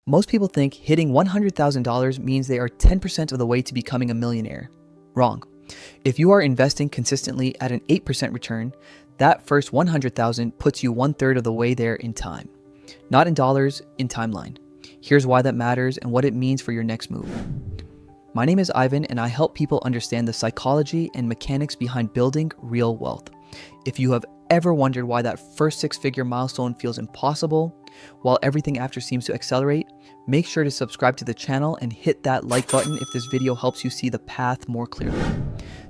Most people think hitting $100,000 means they are 10% of the way to becoming a millionaire. Wrong. If you are investing consistently at an 8% return, that first $100,000 puts you 1/3 of the way there in time. Not in dollars, in timeline. Here's why that matters and what it means for your next move. My name is Ivan, and I help people understand the psychology and mechanics behind building real wealth. If you have ever wondered why that first six-figure milestone feels impossible, while everything after seems to accelerate, make sure to subscribe to the channel and hit that like button if this video helps you see the path more clearly.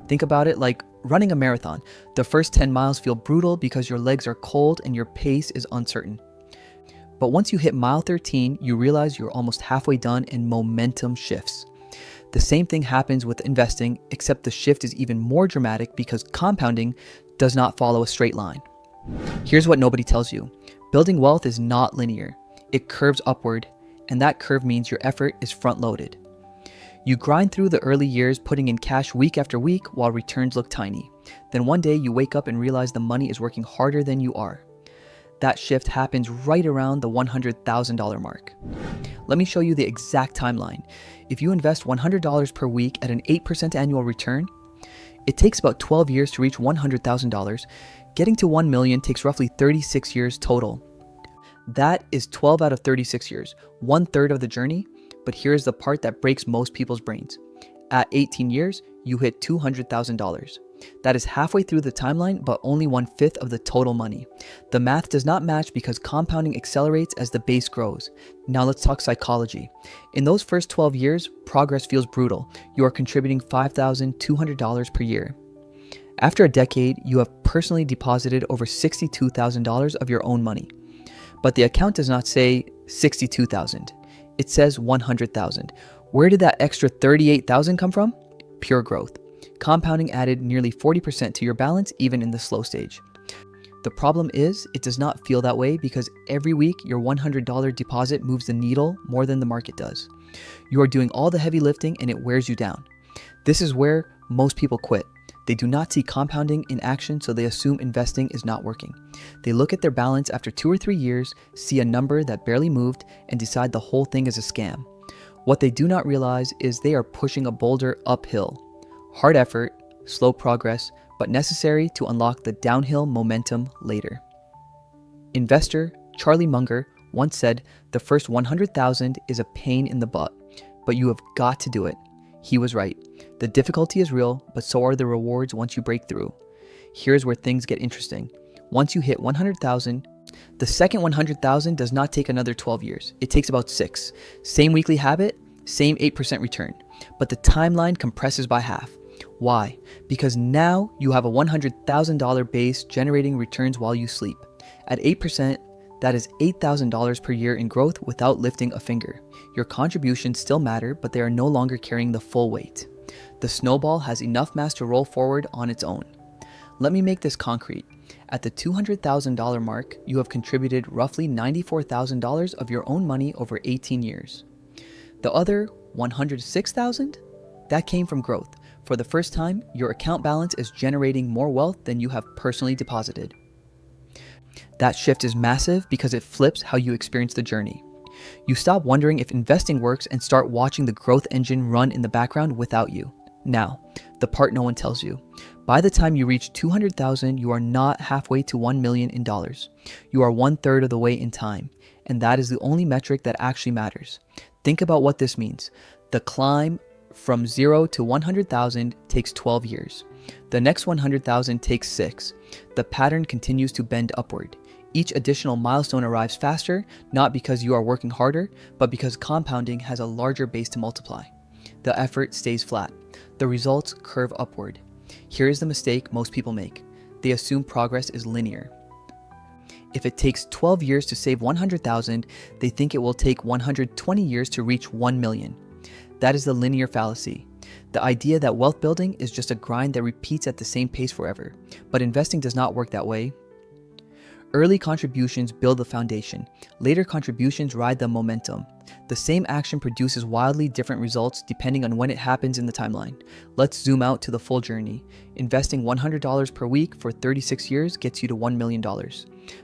Think about it like running a marathon. The first 10 miles feel brutal because your legs are cold and your pace is uncertain. But once you hit mile 13, you realize you're almost halfway done and momentum shifts. The same thing happens with investing, except the shift is even more dramatic because compounding does not follow a straight line. Here's what nobody tells you. Building wealth is not linear. It curves upward, and that curve means your effort is front-loaded. You grind through the early years, putting in cash week after week while returns look tiny. Then one day you wake up and realize the money is working harder than you are. That shift happens right around the $100,000 mark. Let me show you the exact timeline. If you invest $100 per week at an 8% annual return, it takes about 12 years to reach $100,000. Getting to 1 million takes roughly 36 years total. That is 12 out of 36 years, 1/3 of the journey. But here's the part that breaks most people's brains. At 18 years, you hit $200,000. That is halfway through the timeline, but only 1/5 of the total money. The math does not match because compounding accelerates as the base grows. Now let's talk psychology. In those first 12 years, progress feels brutal. You are contributing $5,200 per year. After a decade, you have personally deposited over $62,000 of your own money. But the account does not say 62,000. It says 100,000. Where did that extra 38,000 come from? Pure growth. Compounding added nearly 40% to your balance even in the slow stage. The problem is, it does not feel that way because every week your $100 deposit moves the needle more than the market does. You are doing all the heavy lifting and it wears you down. This is where most people quit. They do not see compounding in action, so they assume investing is not working. They look at their balance after 2 or 3 years, see a number that barely moved, and decide the whole thing is a scam. What they do not realize is they are pushing a boulder uphill. Hard effort, slow progress, but necessary to unlock the downhill momentum later. Investor Charlie Munger once said, "The first 100,000 is a pain in the butt, but you have got to do it." He was right. The difficulty is real, but so are the rewards once you break through. Here's where things get interesting. Once you hit 100,000, the second 100,000 does not take another 12 years. It takes about 6. Same weekly habit, same 8% return, but the timeline compresses by half. Why? Because now you have a $100,000 base generating returns while you sleep. At 8%, that is $8,000 per year in growth without lifting a finger. Your contributions still matter, but they are no longer carrying the full weight. The snowball has enough mass to roll forward on its own. Let me make this concrete. At the $200,000 mark, you have contributed roughly $94,000 of your own money over 18 years. The other $106,000? That came from growth. For the first time, your account balance is generating more wealth than you have personally deposited. That shift is massive because it flips how you experience the journey. You stop wondering if investing works and start watching the growth engine run in the background without you. Now, the part no one tells you. By the time you reach 200,000, you are not halfway to 1 million in dollars. You are 1/3 of the way in time, and that is the only metric that actually matters. Think about what this means. The climb from 0 to 100,000 takes 12 years. The next 100,000 takes 6. The pattern continues to bend upward. Each additional milestone arrives faster, not because you are working harder, but because compounding has a larger base to multiply. The effort stays flat. The results curve upward. Here is the mistake most people make. They assume progress is linear. If it takes 12 years to save 100,000, they think it will take 120 years to reach 1 million. That is the linear fallacy. The idea that wealth building is just a grind that repeats at the same pace forever. But investing does not work that way. Early contributions build the foundation. Later contributions ride the momentum. The same action produces wildly different results depending on when it happens in the timeline. Let's zoom out to the full journey. Investing $100 per week for 36 years gets you to $1 million.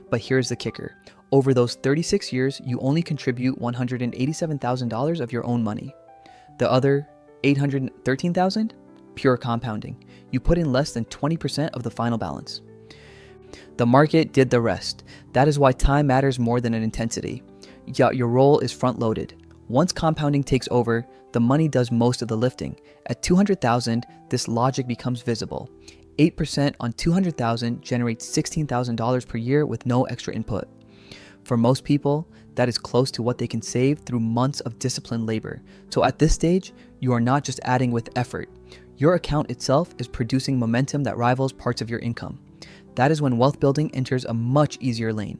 But here's the kicker. Over those 36 years, you only contribute $187,000 of your own money. The other $813,000? Pure compounding. You put in less than 20% of the final balance. The market did the rest. That is why time matters more than an intensity. Yet your role is front-loaded. Once compounding takes over, the money does most of the lifting. At $200,000, this logic becomes visible. 8% on $200,000 generates $16,000 per year with no extra input. For most people, that is close to what they can save through months of disciplined labor. So at this stage, you are not just adding with effort. Your account itself is producing momentum that rivals parts of your income. That is when wealth building enters a much easier lane.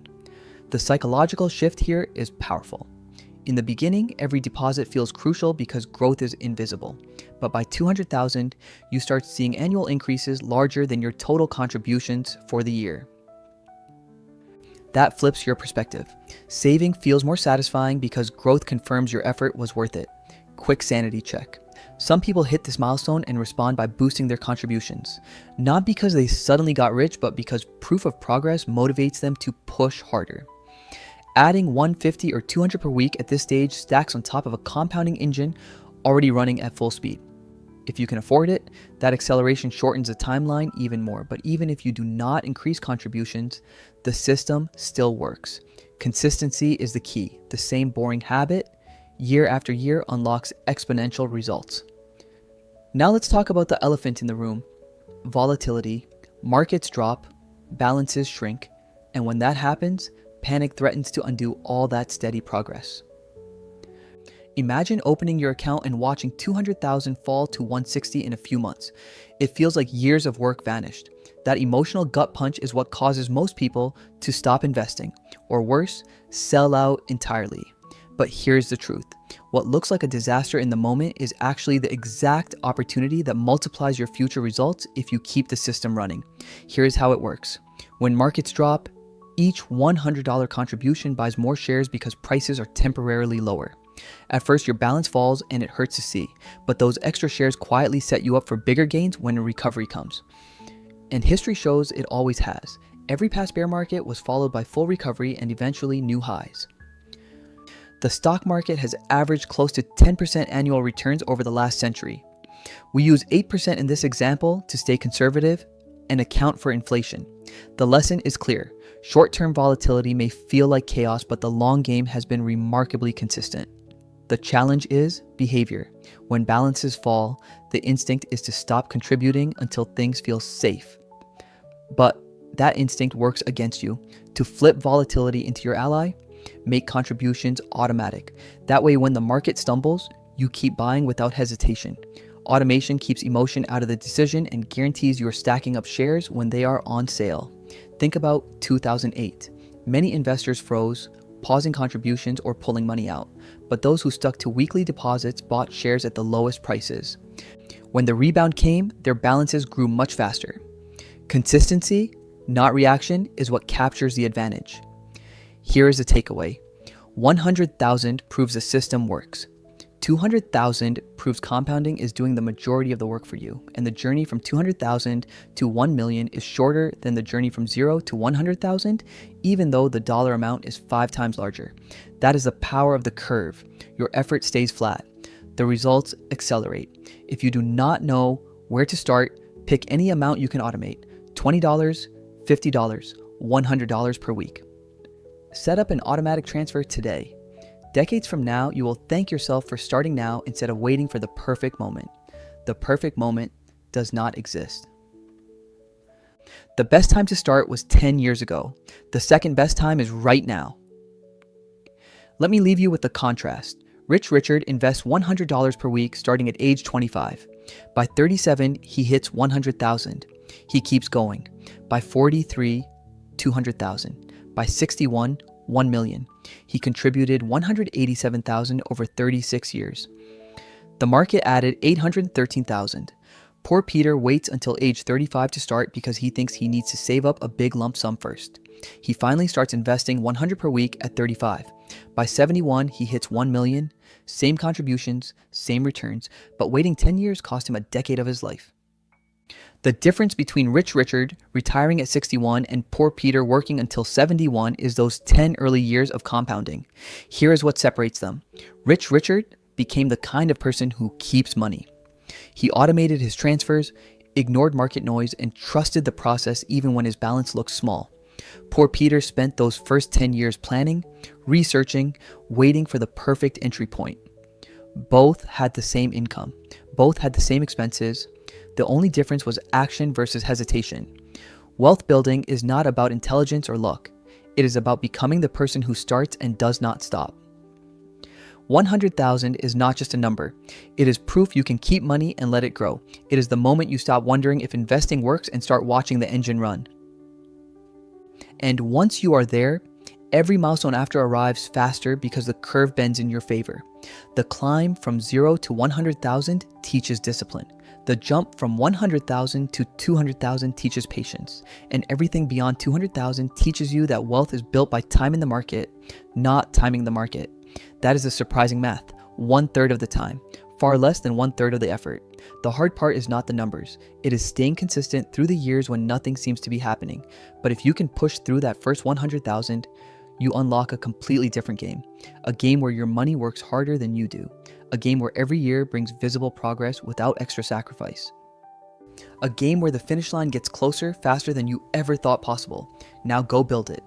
The psychological shift here is powerful. In the beginning, every deposit feels crucial because growth is invisible. But by $200,000, you start seeing annual increases larger than your total contributions for the year. That flips your perspective. Saving feels more satisfying because growth confirms your effort was worth it. Quick sanity check. Some people hit this milestone and respond by boosting their contributions. Not because they suddenly got rich, but because proof of progress motivates them to push harder. Adding $150 or $200 per week at this stage stacks on top of a compounding engine already running at full speed. If you can afford it, that acceleration shortens the timeline even more. But even if you do not increase contributions, the system still works. Consistency is the key. The same boring habit, year after year, unlocks exponential results. Now let's talk about the elephant in the room. Volatility. Markets drop, balances shrink, and when that happens, panic threatens to undo all that steady progress. Imagine opening your account and watching $200,000 fall to $160 in a few months. It feels like years of work vanished. That emotional gut punch is what causes most people to stop investing, or worse, sell out entirely. But here's the truth. What looks like a disaster in the moment is actually the exact opportunity that multiplies your future results if you keep the system running. Here's how it works. When markets drop, each $100 contribution buys more shares because prices are temporarily lower. At first, your balance falls and it hurts to see, but those extra shares quietly set you up for bigger gains when a recovery comes. And history shows it always has. Every past bear market was followed by full recovery and eventually new highs. The stock market has averaged close to 10% annual returns over the last century. We use 8% in this example to stay conservative and account for inflation. The lesson is clear. Short-term volatility may feel like chaos, but the long game has been remarkably consistent. The challenge is behavior. When balances fall, the instinct is to stop contributing until things feel safe. But that instinct works against you. To flip volatility into your ally, make contributions automatic. That way, when the market stumbles, you keep buying without hesitation. Automation keeps emotion out of the decision and guarantees you're stacking up shares when they are on sale. Think about 2008. Many investors froze, pausing contributions or pulling money out. But those who stuck to weekly deposits bought shares at the lowest prices. When the rebound came, their balances grew much faster. Consistency, not reaction, is what captures the advantage. Here is the takeaway. 100,000 proves the system works. 200,000 proves compounding is doing the majority of the work for you, and the journey from 200,000 to 1 million is shorter than the journey from 0 to 100,000, even though the dollar amount is 5 times larger. That is the power of the curve. Your effort stays flat. The results accelerate. If you do not know where to start, pick any amount you can automate. $20, $50, $100 per week. Set up an automatic transfer today. Decades from now, you will thank yourself for starting now instead of waiting for the perfect moment. The perfect moment does not exist. The best time to start was 10 years ago. The second best time is right now. Let me leave you with the contrast. Rich Richard invests $100 per week starting at age 25. By 37, he hits 100,000. He keeps going. By 43, 200,000. By 61, 1 million. He contributed 187,000 over 36 years. The market added 813,000. Poor Peter waits until age 35 to start because he thinks he needs to save up a big lump sum first. He finally starts investing 100 per week at 35. By 71, he hits 1 million. Same contributions, same returns, but waiting 10 years cost him a decade of his life. The difference between Rich Richard retiring at 61 and Poor Peter working until 71 is those 10 early years of compounding. Here is what separates them. Rich Richard became the kind of person who keeps money. He automated his transfers, ignored market noise, and trusted the process even when his balance looked small. Poor Peter spent those first 10 years planning, researching, waiting for the perfect entry point. Both had the same income. Both had the same expenses. The only difference was action versus hesitation. Wealth building is not about intelligence or luck. It is about becoming the person who starts and does not stop. 100,000 is not just a number. It is proof you can keep money and let it grow. It is the moment you stop wondering if investing works and start watching the engine run. And once you are there, every milestone after arrives faster because the curve bends in your favor. The climb from 0 to 100,000 teaches discipline. The jump from 100,000 to 200,000 teaches patience. And everything beyond 200,000 teaches you that wealth is built by timing the market, not timing the market. That is a surprising math. 1/3 of the time. Far less than 1/3 of the effort. The hard part is not the numbers. It is staying consistent through the years when nothing seems to be happening. But if you can push through that first 100,000, you unlock a completely different game. A game where your money works harder than you do. A game where every year brings visible progress without extra sacrifice. A game where the finish line gets closer faster than you ever thought possible. Now go build it.